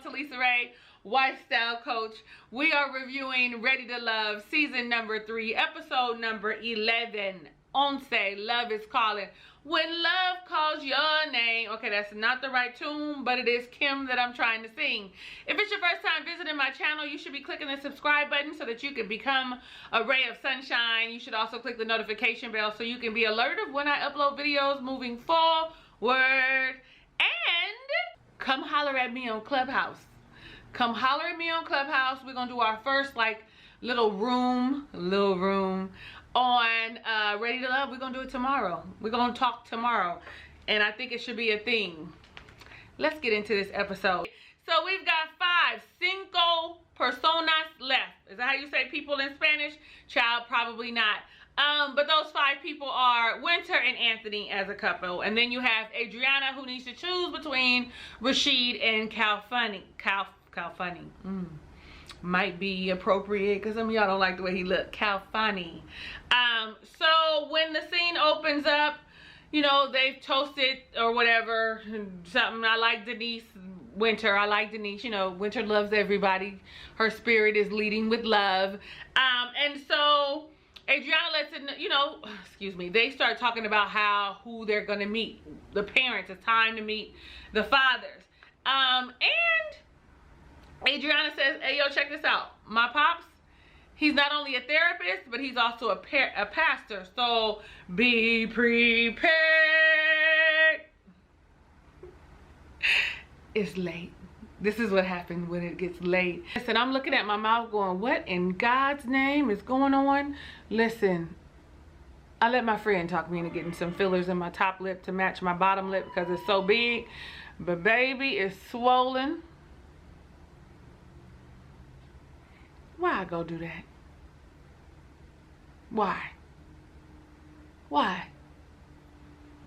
Talisa Ray, wife style coach. We are reviewing Ready to Love season number 3, episode number 11. Once love is calling. When love calls your name. Okay, that's not the right tune, but it is Kim that I'm trying to sing. If it's your first time visiting my channel, you should be clicking the subscribe button so that you can become a ray of sunshine. You should also click the notification bell so you can be alerted of when I upload videos moving forward. And come holler at me on Clubhouse. Come holler at me on Clubhouse. We're gonna do our first like little room on Ready to Love. We're gonna do it tomorrow. We're gonna talk tomorrow, and I think it should be a thing. Let's get into this episode. So we've got 5 personas left. Is that how you say people in Spanish? Child, probably not. But those 5 people are Winter and Anthony as a couple, and then you have Adriana, who needs to choose between Rashid and Calfunny. Calfunny. Might be appropriate because some of y'all don't like the way he looked. Calfunny. So when the scene opens up, you know, they've toasted or whatever, something. I like Denise. Winter, I like Denise. You know, Winter loves everybody. Her spirit is leading with love. And so Adriana lets it, you know, excuse me, they start talking about who they're gonna meet. The parents, it's time to meet the fathers. And Adriana says, hey, yo, check this out. My pops, he's not only a therapist, but he's also a pastor. So be prepared. It's late. This is what happens when it gets late. Listen, I'm looking at my mouth going, what in God's name is going on? Listen, I let my friend talk me into getting some fillers in my top lip to match my bottom lip because it's so big. But baby, it's swollen. Why I go do that? Why?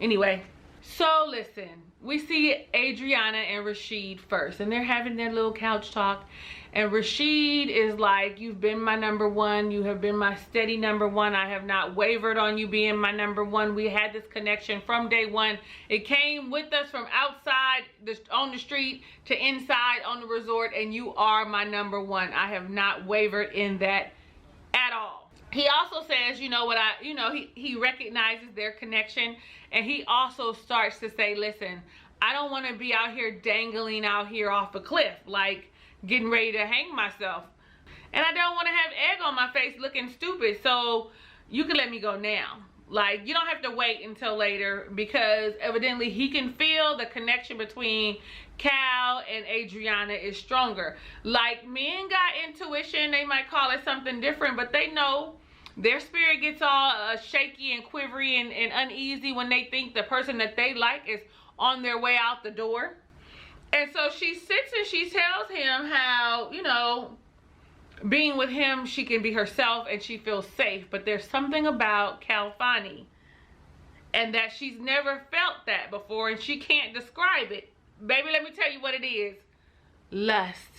Anyway, so listen, we see Adriana and Rashid first, and they're having their little couch talk, and Rashid is like, you've been my number one, you have been my steady number one, I have not wavered on you being my number one. We had this connection from day one. It came with us from outside on the street to inside on the resort, and you are my number one. I have not wavered in that at all. He also says, you know what, he recognizes their connection, and he also starts to say, listen, I don't want to be out here dangling out here off a cliff, like getting ready to hang myself. And I don't want to have egg on my face looking stupid, so you can let me go now. Like, you don't have to wait until later, because evidently he can feel the connection between Cal and Adriana is stronger. Like, men got intuition, they might call it something different, but they know. Their spirit gets all shaky and quivery and uneasy when they think the person that they like is on their way out the door. And so she sits and she tells him how, you know, being with him, she can be herself and she feels safe. But there's something about Calfunny, and that she's never felt that before, and she can't describe it. Baby, let me tell you what it is. Lust.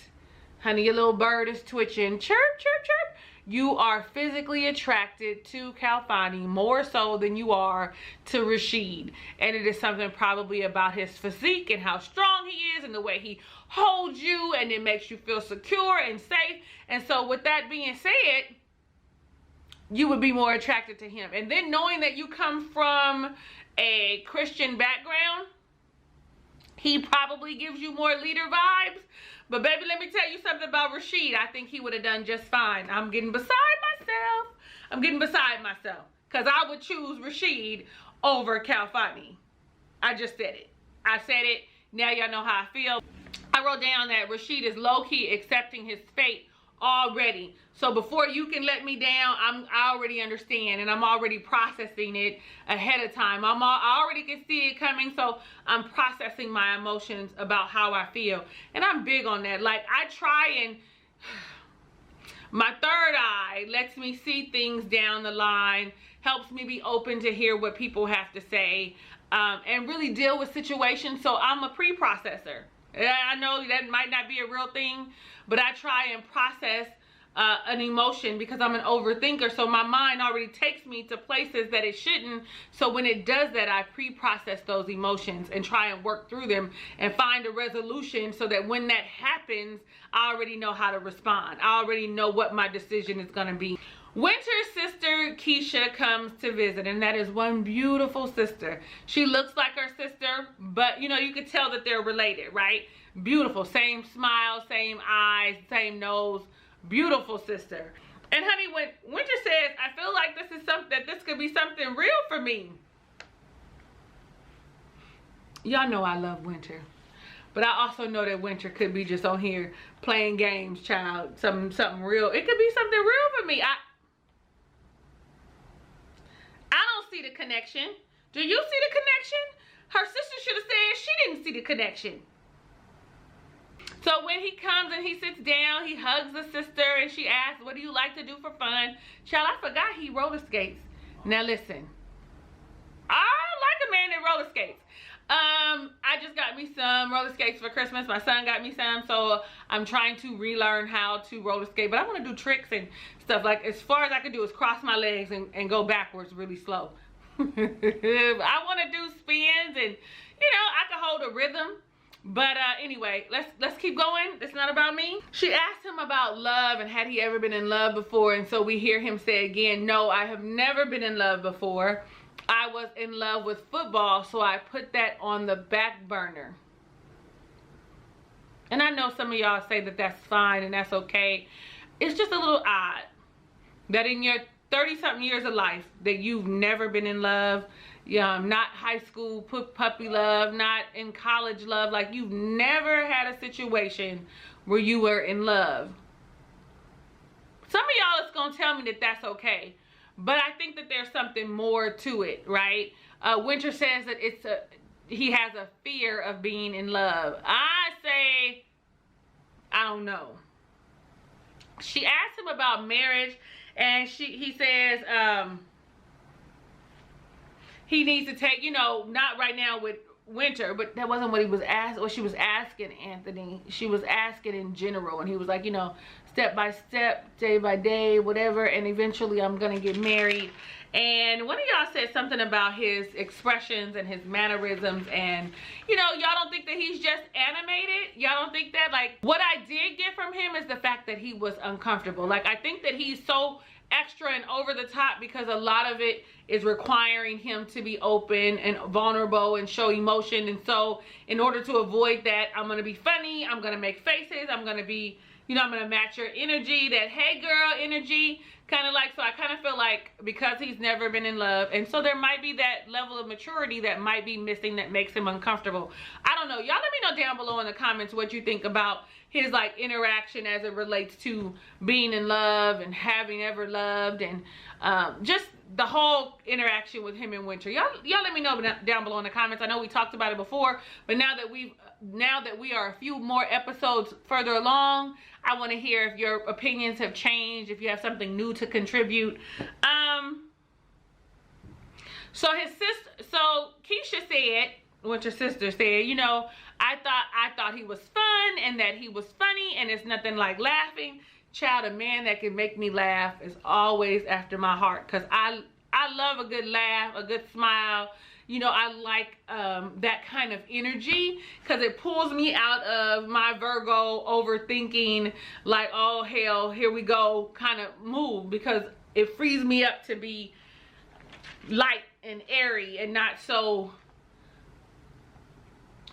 Honey, your little bird is twitching. Chirp, chirp, chirp. You are physically attracted to Calfunny more so than you are to Rashid. And it is something probably about his physique and how strong he is and the way he holds you, and it makes you feel secure and safe. And so with that being said, you would be more attracted to him. And then knowing that you come from a Christian background, he probably gives you more leader vibes. But baby, let me tell you something about Rashid. I think he would have done just fine. I'm getting beside myself. Because I would choose Rashid over Calfunny. I just said it. I said it. Now y'all know how I feel. I wrote down that Rashid is low-key accepting his fate already. So before you can let me down, I already understand, and I'm already processing it ahead of time. I already can see it coming, so I'm processing my emotions about how I feel. And I'm big on that. Like, I try and my third eye lets me see things down the line, helps me be open to hear what people have to say, and really deal with situations. So I'm a pre-processor. I know that might not be a real thing, but I try and process an emotion because I'm an overthinker. So my mind already takes me to places that it shouldn't. So when it does that, I pre-process those emotions and try and work through them and find a resolution so that when that happens, I already know how to respond. I already know what my decision is going to be. Winter's sister Keisha comes to visit, and that is one beautiful sister. She looks like her sister, but you know, you could tell that they're related, right? Beautiful, same smile, same eyes, same nose. Beautiful sister. And honey, when Winter says, I feel like this is something, that this could be something real for me. Y'all know I love Winter. But I also know that Winter could be just on here playing games, child. Something real. It could be something real for me. I don't see the connection. Do you see the connection? Her sister should have said she didn't see the connection. So when he comes and he sits down, he hugs the sister and she asks, what do you like to do for fun? Child, I forgot he roller skates. Now listen, I like a man that roller skates. I just got me some roller skates for Christmas. My son got me some, so I'm trying to relearn how to roller skate. But I want to do tricks and stuff. Like, as far as I can do is cross my legs and go backwards really slow. I want to do spins and, you know, I can hold a rhythm. But anyway, let's keep going. It's not about me. She asked him about love and had he ever been in love before. And so we hear him say again, no, I have never been in love before. I was in love with football, so I put that on the back burner. And I know some of y'all say that that's fine and that's okay. It's just a little odd that in your 30-something years of life that you've never been in love. Not high school puppy love, not in college love. Like, you've never had a situation where you were in love. Some of y'all is gonna tell me that that's okay, but I think that there's something more to it, right? Winter says that he has a fear of being in love. I say, I don't know. She asked him about marriage, and he says, he needs to take, you know, not right now with Winter, but that wasn't what he was asked, or she was asking Anthony. She was asking in general, and he was like, you know, step by step, day by day, whatever, and eventually I'm gonna get married. And one of y'all said something about his expressions and his mannerisms, and you know, y'all don't think that he's just animated? Y'all don't think that? Like, what I did get from him is the fact that he was uncomfortable. Like, I think that he's so extra and over the top because a lot of it is requiring him to be open and vulnerable and show emotion. And so in order to avoid that, I'm gonna be funny, I'm gonna make faces, I'm gonna be, you know, I'm gonna match your energy, that hey girl energy, kind of like. So I kind of feel like because he's never been in love, and so there might be that level of maturity that might be missing that makes him uncomfortable. I don't know. Y'all let me know down below in the comments what you think about his like interaction as it relates to being in love and having ever loved, and just the whole interaction with him and Winter. Y'all let me know down below in the comments. I know we talked about it before, but now that we are a few more episodes further along, I want to hear if your opinions have changed, if you have something new to contribute. So Keisha said, Winter's sister said, you know, I thought he was fun and that he was funny, and it's nothing like laughing. Child, a man that can make me laugh is always after my heart, because I love a good laugh, a good smile. You know, I like that kind of energy because it pulls me out of my Virgo overthinking, like, oh hell, here we go kind of mood, because it frees me up to be light and airy and not so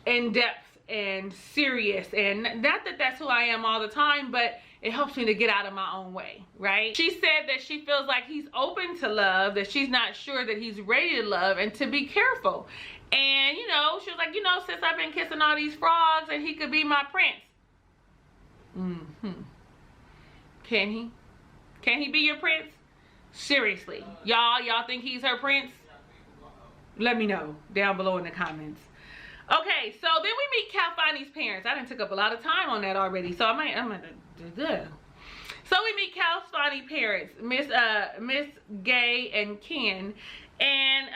in depth and serious. And not that that's who I am all the time, but it helps me to get out of my own way, right? She said that she feels like he's open to love, that she's not sure that he's ready to love, and to be careful. And you know, she was like, you know, since I've been kissing all these frogs, and he could be my prince. Can he? Can he be your prince? Seriously, y'all think he's her prince? Let me know down below in the comments. Okay, so then we meet Calfani's parents. I done took up a lot of time on that already, so I'm gonna do good. So we meet Calfani's parents, Miss Gay and Ken, and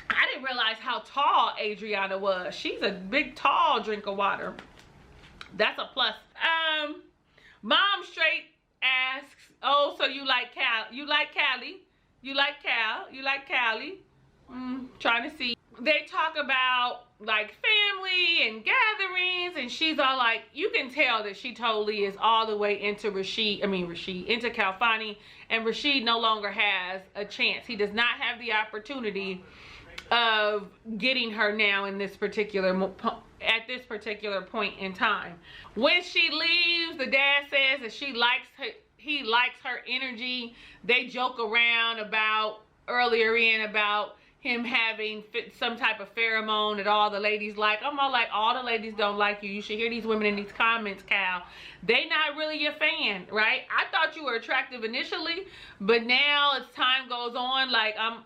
I didn't realize how tall Adriana was. She's a big, tall drink of water. That's a plus. Mom straight asks, oh, so you like Cal? You like Callie? You like Cal? You like Callie? Trying to see. They talk about like family and gatherings, and she's all like, you can tell that she totally is all the way into into Calfani, and Rashid no longer has a chance. He does not have the opportunity of getting her now in this particular at this particular point in time. When she leaves, the dad says that he likes her energy. They joke around about about him having some type of pheromone that all the ladies like. I'm all like, all the ladies don't like you. You should hear these women in these comments, Cal. They not really your fan, right? I thought you were attractive initially, but now as time goes on, like I'm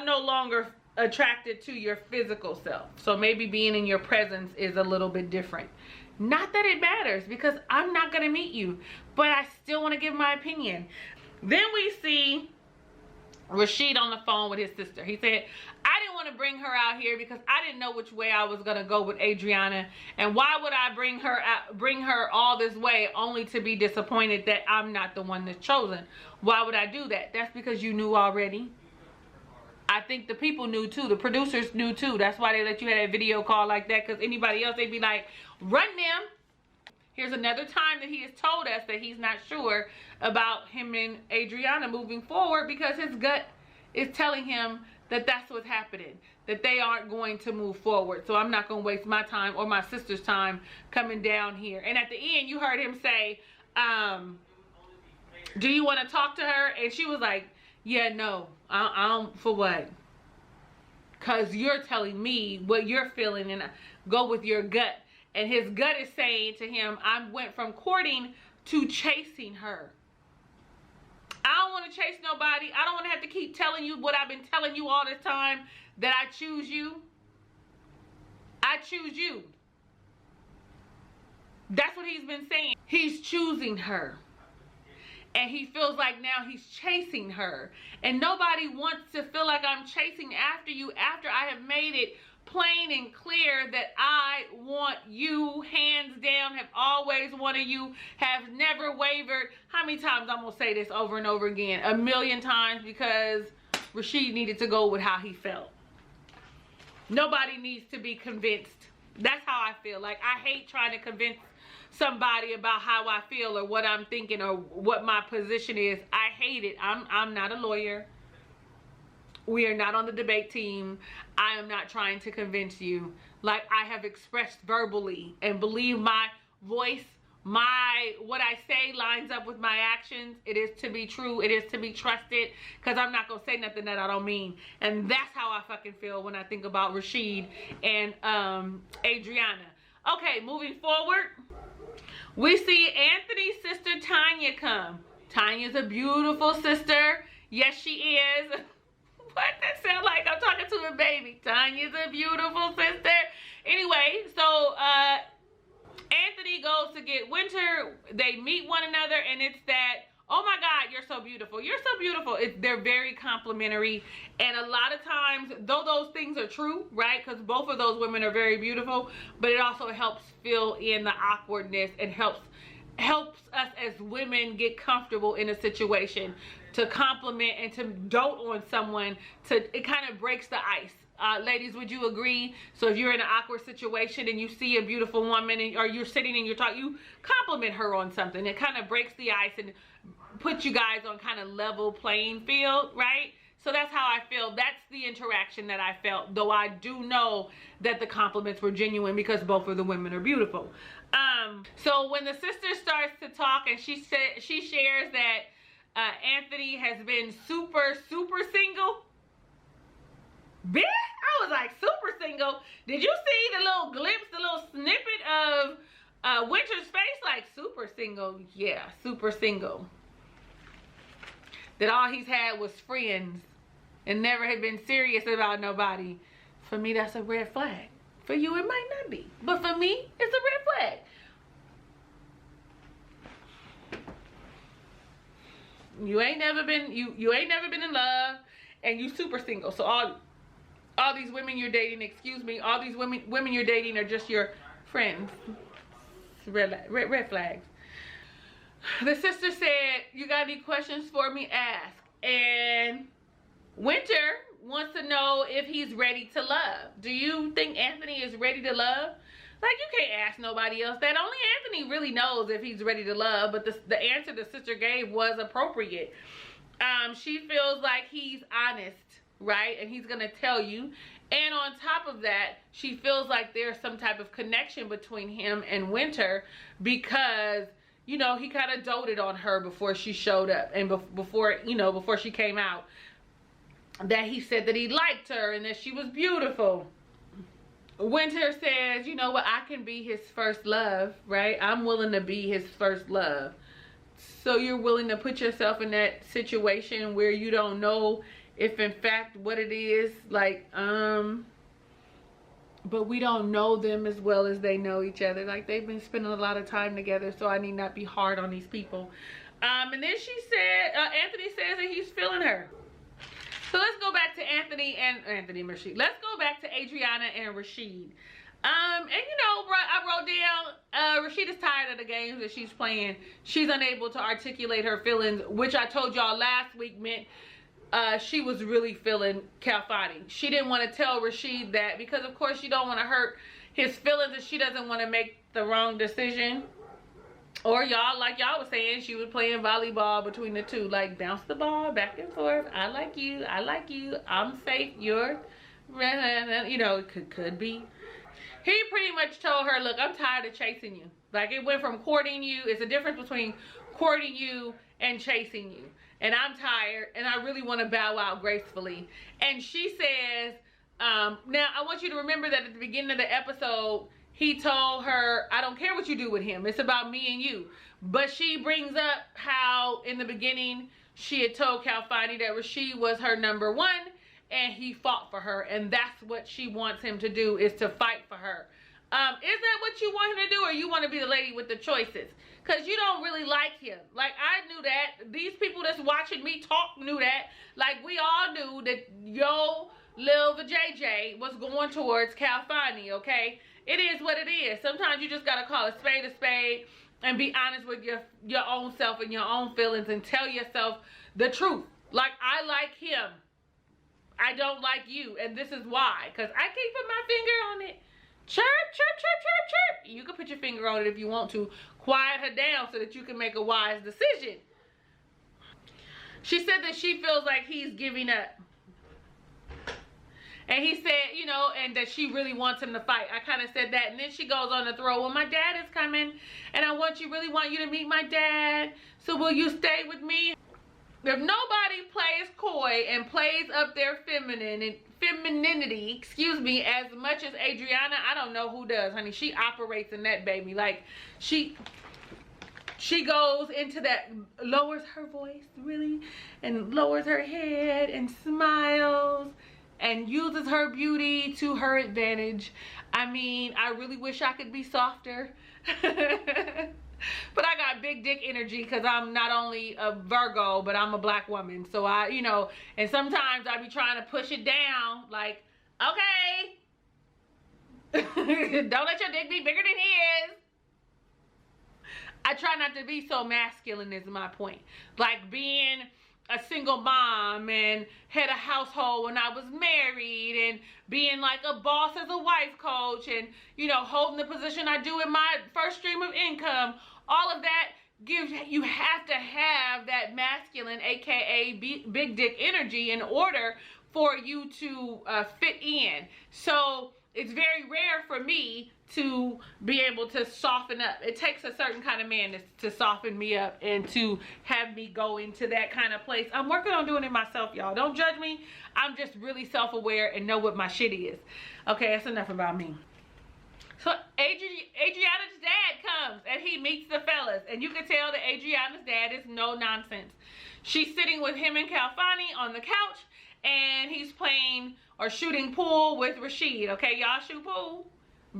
no longer attracted to your physical self. So maybe being in your presence is a little bit different. Not that it matters, because I'm not gonna meet you, but I still want to give my opinion. Then we see Rashid on the phone with his sister. He said, I didn't want to bring her out here because I didn't know which way I was going to go with Adriana. And why would I bring her all this way only to be disappointed that I'm not the one that's chosen? Why would I do that? That's because you knew already. I think the people knew too. The producers knew too. That's why they let you have that video call like that, because anybody else, they'd be like, run them. Here's another time that he has told us that he's not sure about him and Adriana moving forward, because his gut is telling him that that's what's happening, that they aren't going to move forward. So I'm not going to waste my time or my sister's time coming down here. And at the end, you heard him say, do you want to talk to her? And she was like, yeah, no, I don't, for what? Because you're telling me what you're feeling, and go with your gut. And his gut is saying to him, I went from courting to chasing her. I don't want to chase nobody. I don't want to have to keep telling you what I've been telling you all this time, that I choose you. I choose you. That's what he's been saying. He's choosing her. And he feels like now he's chasing her. And nobody wants to feel like I'm chasing after you after I have made it plain and clear that I want you, hands down, have always wanted you, have never wavered. How many times I'm gonna say this over and over again? A million times, because Rashid needed to go with how he felt. Nobody needs to be convinced. That's how I feel. Like, I hate trying to convince somebody about how I feel or what I'm thinking or what my position is. I hate it. I'm not a lawyer. We are not on the debate team. I am not trying to convince you. Like, I have expressed verbally, and believe my voice, what I say lines up with my actions. It is to be true. It is to be trusted, because I'm not going to say nothing that I don't mean. And that's how I fucking feel when I think about Rashid and Adriana. Okay, moving forward, we see Anthony's sister Tanya come. Tanya's a beautiful sister. Yes, she is. What that sound like? I'm talking to a baby. Tanya's a beautiful sister. Anyway, so Anthony goes to get Winter. They meet one another, and it's that, oh my God, you're so beautiful. You're so beautiful. They're very complimentary. And a lot of times, though those things are true, right? Because both of those women are very beautiful, but it also helps fill in the awkwardness and helps us as women get comfortable in a situation, to compliment and to dote on someone. It kind of breaks the ice. Ladies, would you agree? So if you're in an awkward situation and you see a beautiful woman, or you're sitting and you're talking, you compliment her on something. It kind of breaks the ice and puts you guys on kind of level playing field, right? So that's how I feel. That's the interaction that I felt, though I do know that the compliments were genuine, because both of the women are beautiful. So when the sister starts to talk, and she shares that Anthony has been super single. Bitch, I was like, super single? Did you see the little glimpse, the little snippet of Winter's face? Like, super single. Yeah, super single. That all he's had was friends and never had been serious about nobody. For me, that's a red flag. For you, it might not be. But for me, it's a red flag. You ain't never been in love, and you super single. So all these women you're dating, excuse me, all these women you're dating are just your friends. red flags. The sister said, you got any questions for me? Ask. And Winter wants to know if he's ready to love. Do you think Anthony is ready to love? Like, you can't ask nobody else that. Only Anthony really knows if he's ready to love. But the answer the sister gave was appropriate. She feels like he's honest, right? And he's going to tell you. And on top of that, she feels like there's some type of connection between him and Winter because, you know, he kind of doted on her before she showed up and before she came out. That he said that he liked her and that she was beautiful. Winter says, you know what, I can be his first love, right? I'm willing to be his first love. So you're willing to put yourself in that situation where you don't know if in fact what it is, like, but we don't know them as well as they know each other. Like, they've been spending a lot of time together, so I need not be hard on these people. And then she said, Anthony says that he's feeling her. So let's go back to Anthony and Rashid. Let's go back to Adriana and Rashid. And you know, I wrote down, Rashid is tired of the games that she's playing. She's unable to articulate her feelings, which I told y'all last week meant she was really feeling Kalfani. She didn't want to tell Rashid that because, of course, she don't want to hurt his feelings and she doesn't want to make the wrong decision. Or y'all, like y'all was saying, she was playing volleyball between the two. Like, bounce the ball back and forth. I like you. I like you. I'm safe. You're, you know, it could be. He pretty much told her, look, I'm tired of chasing you. Like, it went from courting you. It's a difference between courting you and chasing you. And I'm tired and I really want to bow out gracefully. And she says, now I want you to remember that at the beginning of the episode, he told her, I don't care what you do with him. It's about me and you. But she brings up how in the beginning she had told Kalfani that Rashid was her number one and he fought for her. And that's what she wants him to do, is to fight for her. Is that what you want him to do, or you want to be the lady with the choices? Because you don't really like him. Like, I knew that. These people that's watching me talk knew that. Like, we all knew that yo, Lil JJ was going towards Kalfani, okay? It is what it is. Sometimes you just got to call a spade and be honest with your own self and your own feelings and tell yourself the truth. Like, I like him. I don't like you. And this is why. Because I can't put my finger on it. Chirp, chirp, chirp, chirp, chirp. You can put your finger on it if you want to. Quiet her down so that you can make a wise decision. She said that she feels like he's giving up. And he said, you know, and that she really wants him to fight. I kind of said that. And then she goes on to throw, well, my dad is coming. And I really want you to meet my dad. So will you stay with me? If nobody plays coy and plays up their femininity, excuse me, as much as Adriana, I don't know who does, honey. She operates in that, baby. Like, she goes into that, lowers her voice, really, and lowers her head and smiles and uses her beauty to her advantage. I mean, I really wish I could be softer. But I got big dick energy because I'm not only a Virgo, but I'm a black woman. So I, you know, and sometimes I be trying to push it down. Like, okay. Don't let your dick be bigger than his. I try not to be so masculine is my point. Like being a single mom and had a household when I was married and being like a boss as a wife coach and, you know, holding the position I do in my first stream of income. All of that gives, you have to have that masculine, aka big dick energy in order for you to fit in. So it's very rare for me to be able to soften up. It takes a certain kind of man to soften me up and to have me go into that kind of place. I'm working on doing it myself, y'all. Don't judge me. I'm just really self-aware and know what my shit is. Okay, that's enough about me. So Adriana's dad comes and he meets the fellas. And you can tell that Adriana's dad is no nonsense. She's sitting with him and Kalfani on the couch. And he's playing or shooting pool with Rashid. Okay, y'all shoot pool?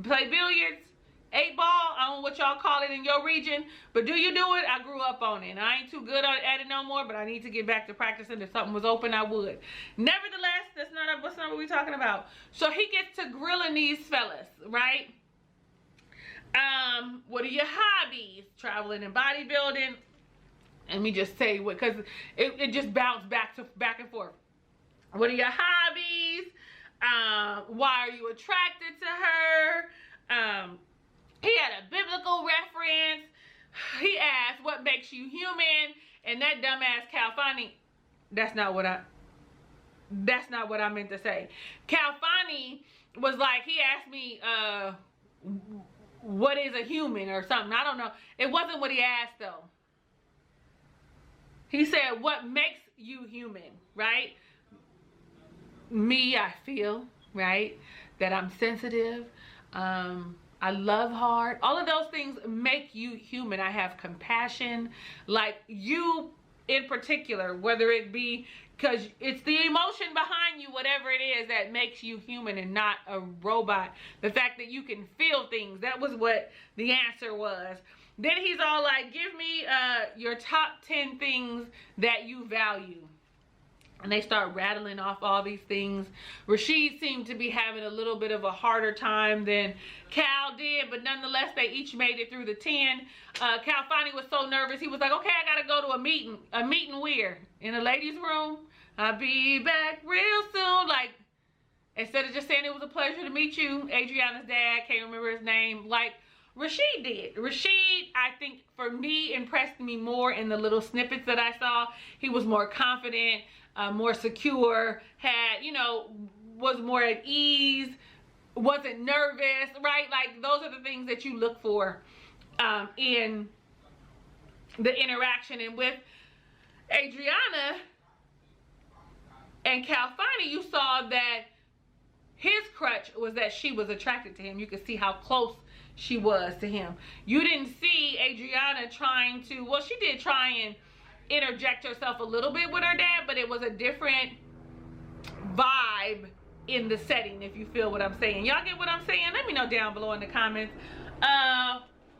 Play billiards? 8 ball? I don't know what y'all call it in your region. But do you do it? I grew up on it. And I ain't too good at it no more. But I need to get back to practicing. If something was open, I would. Nevertheless, that's not what we're talking about. So he gets to grilling these fellas, right? What are your hobbies? Traveling and bodybuilding. Let me just say what, because it just bounced back and forth. What are your hobbies? Why are you attracted to her? He had a biblical reference. He asked, what makes you human? And that dumbass Calfani, that's not what I meant to say. Calfani was like, he asked me, what is a human or something. I don't know. It wasn't what he asked though. He said, what makes you human, right? Me, I feel, right, that I'm sensitive. I love hard. All of those things make you human. I have compassion. Like you in particular, whether it be because it's the emotion behind you, whatever it is that makes you human and not a robot. The fact that you can feel things. That was what the answer was. Then he's all like, give me your top 10 things that you value. And they start rattling off all these things. Rashid seemed to be having a little bit of a harder time than Cal did, but nonetheless, they each made it through the 10. Calfani was so nervous. He was like, okay, I gotta go to a meeting. A meeting where? In a ladies' room. I'll be back real soon. Like, instead of just saying it was a pleasure to meet you, Adriana's dad, can't remember his name, like Rashid did. Rashid, I think, for me, impressed me more in the little snippets that I saw. He was more confident, more secure, had, you know, was more at ease, wasn't nervous, right? Like, those are the things that you look for in the interaction. And with Adriana and Calfani, you saw that his crutch was that she was attracted to him. You could see how close she was to him. You didn't see Adriana trying to, well, she did try and interject herself a little bit with her dad, but it was a different vibe in the setting, if you feel what I'm saying. Y'all get what I'm saying? Let me know down below in the comments.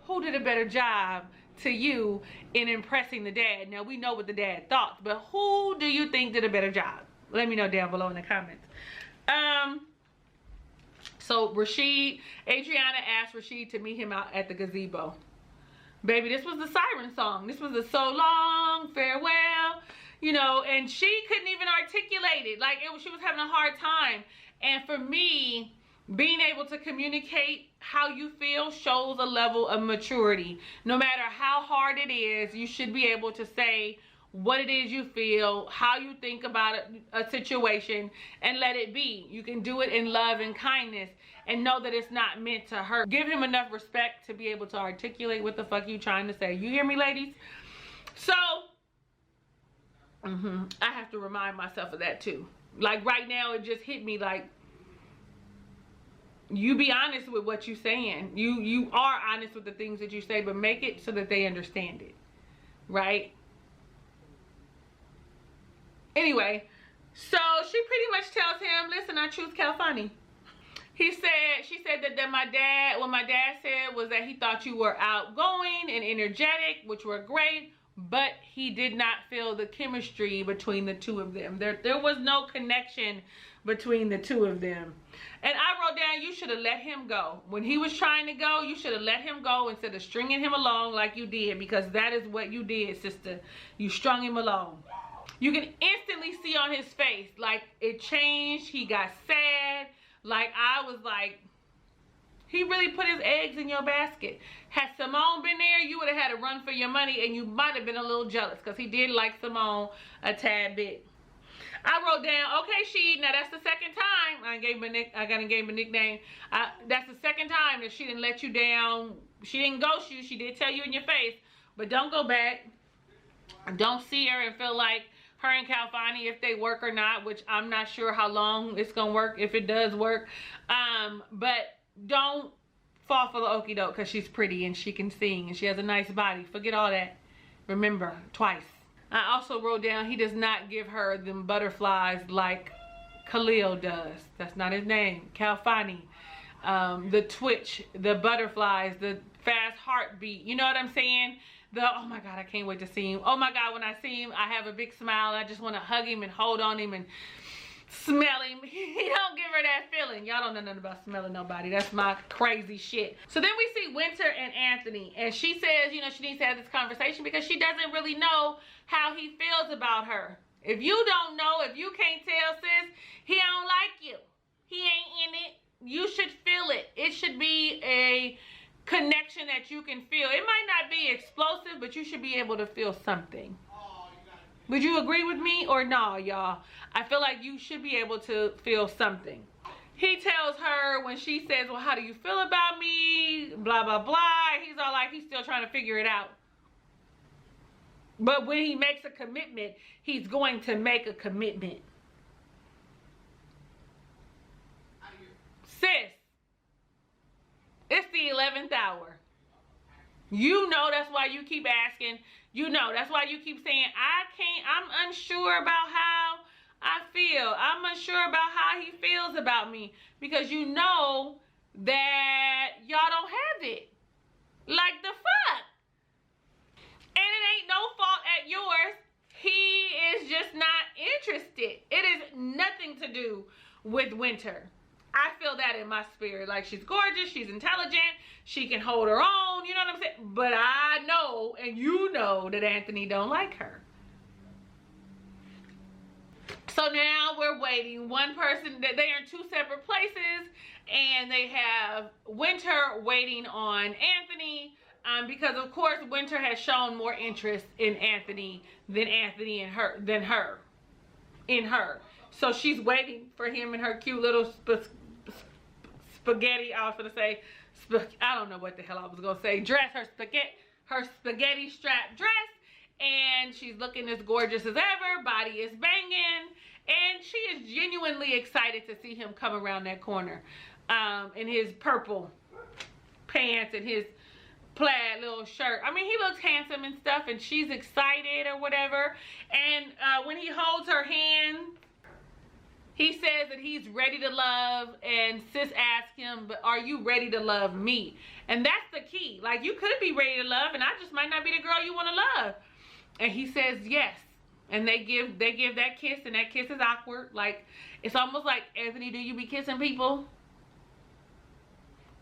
Who did a better job to you in impressing the dad? Now, we know what the dad thought, but who do you think did a better job? Let me know down below in the comments. So Adriana asked Rashid to meet him out at the gazebo. Baby, this was the siren song. This was the so long, farewell, you know, and she couldn't even articulate it. Like, she was having a hard time. And for me, being able to communicate how you feel shows a level of maturity. No matter how hard it is, you should be able to say what it is you feel, how you think about a situation, and let it be. You can do it in love and kindness and know that it's not meant to hurt. Give him enough respect to be able to articulate what the fuck you trying to say. You hear me, ladies? So, I have to remind myself of that too. Like right now, it just hit me like, you be honest with what you're saying. You are honest with the things that you say, but make it so that they understand it, right? Anyway, so she pretty much tells him, listen, I choose Calfani. She said that my dad said was that he thought you were outgoing and energetic, which were great, but he did not feel the chemistry between the two of them. There was no connection between the two of them. And I wrote down, you should have let him go. When he was trying to go, you should have let him go instead of stringing him along like you did, because that is what you did, sister. You strung him along. You can instantly see on his face, like, it changed. He got sad. Like, I was like, he really put his eggs in your basket. Had Simone been there, you would have had to run for your money, and you might have been a little jealous, because he did like Simone a tad bit. I wrote down, okay, she, now that's the second time I gave him a nickname. That's the second time that she didn't let you down. She didn't ghost you. She did tell you in your face, but don't go back. Don't see her and feel like her and Calfani, if they work or not, which I'm not sure how long it's gonna work, if it does work. But don't fall for the okie doke, because she's pretty and she can sing and she has a nice body. Forget all that. Remember, twice. I also wrote down, he does not give her them butterflies like Khalil does. That's not his name. Calfani. The twitch, the butterflies, the fast heartbeat. You know what I'm saying? Oh my God, I can't wait to see him. Oh my God, when I see him, I have a big smile. I just want to hug him and hold on him and smelling. He don't give her that feeling. Y'all don't know nothing about smelling nobody. That's my crazy shit. So then we see Winter and Anthony, and she says, you know, she needs to have this conversation because she doesn't really know how he feels about her. If you don't know, if you can't tell, sis, he don't like you. He ain't in it. You should feel it. It should be a connection that you can feel. It might not be explosive, but you should be able to feel something. Would you agree with me or no, y'all? I feel like you should be able to feel something. He tells her when she says, well, how do you feel about me? Blah, blah, blah. He's all like, he's still trying to figure it out. But when he makes a commitment, he's going to make a commitment. Sis, it's the 11th hour. You know that's why you keep asking. You know that's why you keep saying, I'm unsure about how I feel. I'm unsure about how he feels about me. Because you know that y'all don't have it. Like the fuck. And it ain't no fault at yours. He is just not interested. It is nothing to do with Winter. I feel that in my spirit. Like, she's gorgeous, she's intelligent, she can hold her own, you know what I'm saying? But I know, and you know, that Anthony don't like her. So now we're waiting. One person, that they are in two separate places, and they have Winter waiting on Anthony, because of course Winter has shown more interest in Anthony than Anthony in her. So she's waiting for him in her cute little spaghetti, I was gonna say, I don't know what the hell I was gonna say, dress, her spaghetti strap dress, and she's looking as gorgeous as ever, body is banging, and she is genuinely excited to see him come around that corner in his purple pants and his plaid little shirt. I mean, he looks handsome and stuff, and she's excited or whatever. And when he holds her hand, he says that he's ready to love, and sis asks him, but are you ready to love me? And that's the key. Like, you could be ready to love, and I just might not be the girl you want to love. And he says yes. And they give that kiss, and that kiss is awkward. Like, it's almost like, Anthony, do you be kissing people?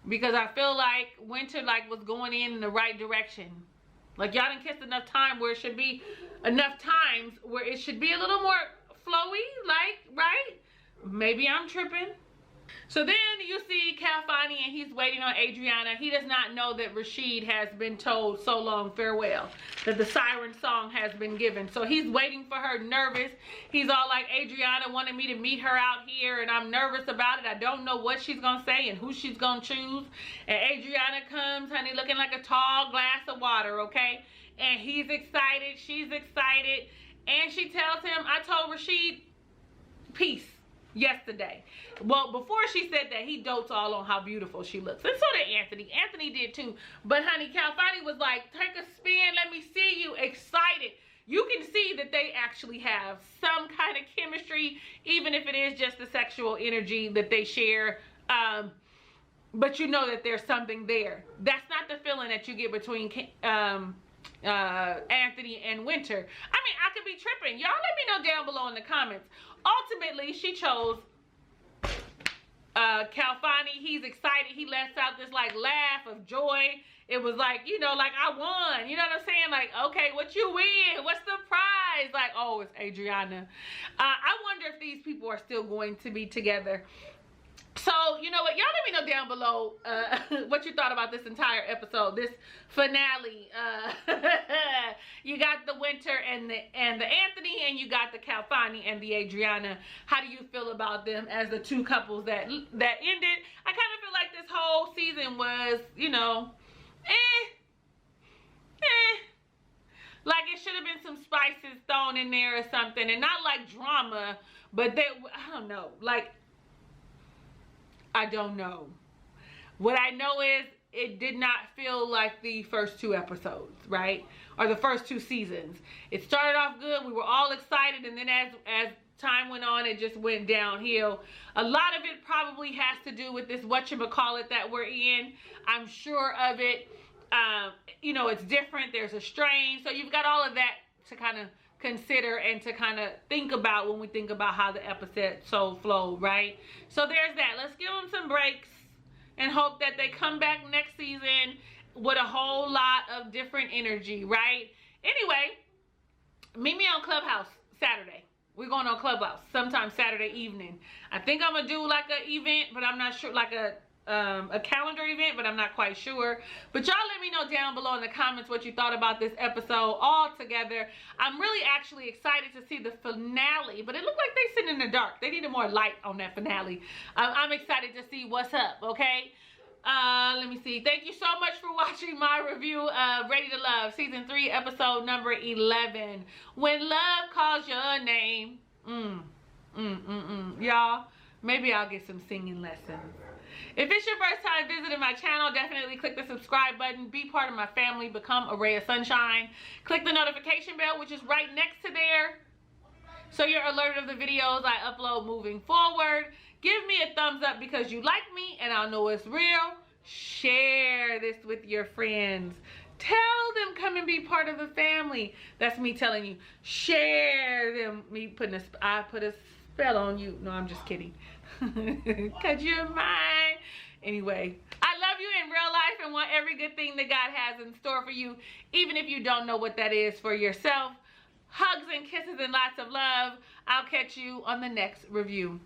Because I feel like Winter was going in the right direction. Like, y'all done kissed enough time where it should be enough times where it should be a little more flowy, like, right? Maybe I'm tripping. So then you see Calfani, and he's waiting on Adriana. He does not know that Rashid has been told so long farewell, that the siren song has been given. So he's waiting for her, nervous. He's all like, Adriana wanted me to meet her out here, and I'm nervous about it. I don't know what she's gonna say and who she's gonna choose. And Adriana comes, honey, looking like a tall glass of water, okay? And he's excited, she's excited, and she tells him, I told Rashid, peace, yesterday. Well, before she said that, he dotes all on how beautiful she looks, and so did Anthony. Anthony did too. But honey, Calfani was like, take a spin, let me see you, excited. You can see that they actually have some kind of chemistry, even if it is just the sexual energy that they share. But you know that there's something there. That's not the feeling that you get between Anthony and Winter. I mean, I could be tripping. Y'all let me know down below in the comments. Ultimately, she chose Calfani. He's excited. He lets out this like laugh of joy. It was like, you know, like, I won. You know what I'm saying? Like, okay, what you win? What's the prize? Like, oh, it's Adriana. I wonder if these people are still going to be together. So, you know what? Y'all let me know down below what you thought about this entire episode, this finale. You got the Winter and the Anthony, and you got the Calfani and the Adriana. How do you feel about them as the two couples that ended? I kind of feel like this whole season was, you know, like it should have been some spices thrown in there or something, and not like drama, but I don't know, like, I don't know. What I know is it did not feel like the first two episodes, right? Or the first two seasons. It started off good. We were all excited, and then as time went on, it just went downhill. A lot of it probably has to do with this whatchamacallit that we're in. I'm sure of it. You know, it's different. There's a strain. So you've got all of that to kind of consider and to kind of think about when we think about how the episode flowed, right? So there's that. Let's give them some breaks and hope that they come back next season with a whole lot of different energy, right? Anyway, meet me on Clubhouse Saturday. We're going on Clubhouse sometime Saturday evening. I think I'm gonna do like an event, but I'm not sure, like a calendar event, but I'm not quite sure. But y'all let me know down below in the comments what you thought about this episode all together. I'm really actually excited to see the finale, but it looked like they sitting in the dark. They needed more light on that finale. I'm excited to see what's up, okay? Let me see. Thank you so much for watching my review of Ready to Love season 3 episode number 11. When love calls your name. Y'all, maybe I'll get some singing lessons. If it's your first time visiting my channel, definitely click the subscribe button. Be part of my family. Become a ray of sunshine. Click the notification bell, which is right next to there, so you're alerted of the videos I upload moving forward. Give me a thumbs up because you like me and I'll know it's real. Share this with your friends. Tell them come and be part of the family. That's me telling you. Share them. I put a spell on you. No, I'm just kidding. Cause you're mine. Anyway, I love you in real life and want every good thing that God has in store for you, even if you don't know what that is for yourself. Hugs and kisses and lots of love. I'll catch you on the next review.